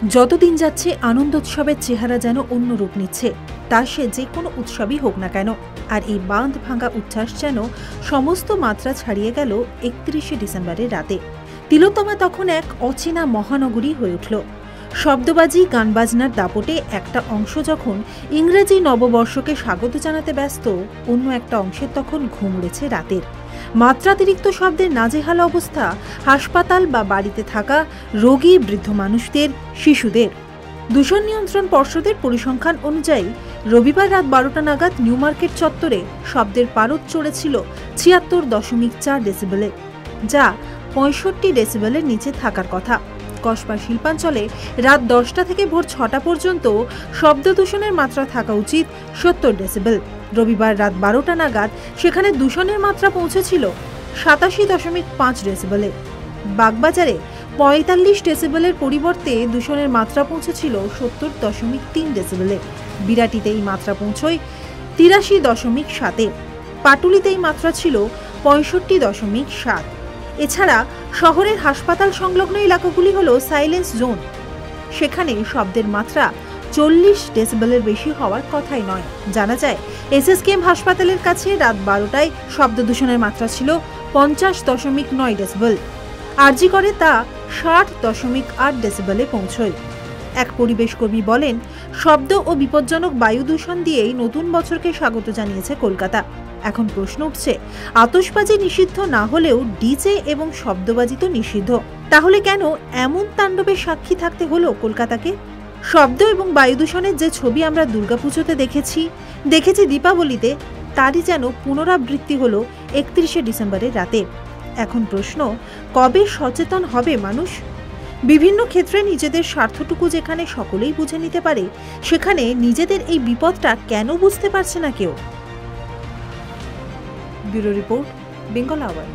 যতদিন যাচ্ছে আনন্দোৎসবের চেহারা যেন অন্য রূপ নিচ্ছে, তা সে যে কোনো উৎসবই হোক না কেন। আর এই বাঁধ ভাঙা উচ্ছ্বাস যেন সমস্ত মাত্রা ছাড়িয়ে গেল 31শে ডিসেম্বরের রাতে। তিলোত্তমা তখন এক অচেনা মহানগরী হয়ে উঠল। শব্দবাজি গানবাজনার দাপটে একটা অংশ যখন ইংরেজি নববর্ষকে স্বাগত জানাতে ব্যস্ত, অন্য একটা অংশের তখন ঘুম উড়েছে রাতের। মাত্রাতিরিক্ত শব্দের নাজেহাল অবস্থা হাসপাতাল বা বাড়িতে থাকা রোগী, বৃদ্ধ মানুষদের, শিশুদের। দূষণ নিয়ন্ত্রণ পর্ষদের পরিসংখ্যান অনুযায়ী রবিবার রাত 12টা নাগাদ নিউ মার্কেট চত্বরে শব্দের পারদ চড়েছিল 76.4 ডেসিবেলে, যা 65 ডেসিবেলের নিচে থাকার কথা। কসবা শিল্পাঞ্চলে রাত 10টা থেকে ভোর 6টা পর্যন্ত শব্দ দূষণের মাত্রা থাকা উচিত 70 ডেসিবেল। রবিবার রাত 12টা নাগাদ সেখানে দূষণের মাত্রা পৌঁছেছিল 87.5 ডেসিবেলে। বাগবাজারে 45 ডেসিবেলের পরিবর্তে দূষণের মাত্রা পৌঁছেছিল 70.3 ডেসিবেলে। বিরাটিতে এই মাত্রা পৌঁছয় 83.7। পাটুলিতে এই মাত্রা ছিল 65.7। এছাড়া শহরের হাসপাতাল সংলগ্ন এলাকাগুলি হলো সাইলেন্স জোন। সেখানে শব্দের মাত্রা 40 ডেসিবেলের বেশি হওয়ার কথাই নয়। জানা যায় এসএসকেএম হাসপাতালের কাছে রাত 12টায় শব্দ দূষণের মাত্রা ছিল 50.9 ডেসিবেল। আরজি করে তা 60.8 ডেসিবেলে পৌঁছয়। এক পরিবেশ কর্মী বলেন, শব্দ ও বিপজ্জনক বায়ু দূষণ দিয়েই নতুন বছরকে স্বাগত জানিয়েছে কলকাতা। এখন প্রশ্ন উঠছে, আতশবাজি নিষিদ্ধ না হলেও ডিজে এবং শব্দবাজি তো নিষিদ্ধ, তাহলে কেন এমন তাণ্ডবের সাক্ষী থাকতে হলো কলকাতাকে? শব্দ এবং বায়ু দূষণের যে ছবি আমরা দুর্গাপুজোতে দেখেছি দীপাবলিতে, তারই যেন পুনরাবৃত্তি হলো 31শে ডিসেম্বরের রাতে। এখন প্রশ্ন, কবে সচেতন হবে মানুষ? বিভিন্ন ক্ষেত্রে নিজেদের স্বার্থটুকু যেখানে সকলেই বুঝে নিতে পারে, সেখানে নিজেদের এই বিপদটা কেন বুঝতে পারছে না কেউ? Bureau report, Bengal hour.